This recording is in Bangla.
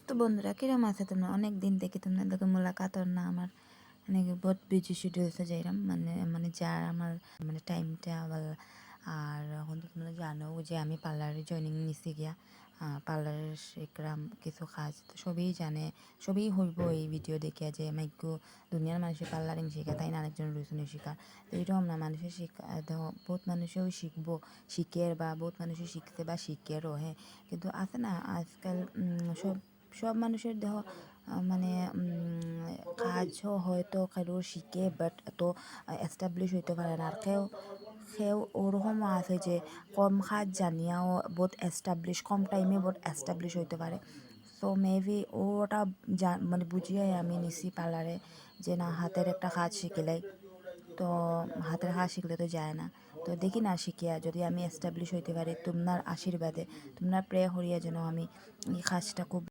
তো বন্ধুরা কিরম আছে তোমরা? অনেক দিন থেকে তোমাদের মোলাকাত হর না আমার। মানে বহুত বিজি শিডিউলসে যাইরাম মানে মানে যার আমার মানে টাইমটা আবার। আর এখন তো তোমরা জানো যে আমি পার্লারে জয়েনিং নিছি গিয়া পার্লারের শিখরাম কিছু কাজ তো সবই জানে, সবই হইব এই ভিডিও দেখিয়া যে মাইক্য দুনিয়ার মানুষের পার্লারিং শিখা তাই না আরেকজন রয়েছেন শিখা। তো এইরকম না মানুষের শিখা বহুত মানুষেও শিখবো, শিখের বা বহুত মানুষও শিখছে বা শিখেরও। হ্যাঁ, কিন্তু আছে না আজকাল সব সব মানুষের দেহ মানে কাজও হয়তো কারোর শিখে বাট এত এস্টাবলিশ হইতে পারে না। আর কেউ কেউ ওরকমও আছে যে কম কাজ জানিয়াও বহুত এস্টাবলিশ, কম টাইমে বহুত এস্টাবলিশ হইতে পারে। সো মেবি ওটা মানে বুঝিয়াই আমি নিছি পার্লারে যে না হাতের একটা কাজ শিখিলাই। তো হাতের কাজ শিখলে তো যায় না। তো দেখি না শিখিয়া যদি আমি এস্টাবলিশ হইতে পারি তোমার আশীর্বাদে, তোমরা প্রে করিয়া যেন আমি এই কাজটা খুব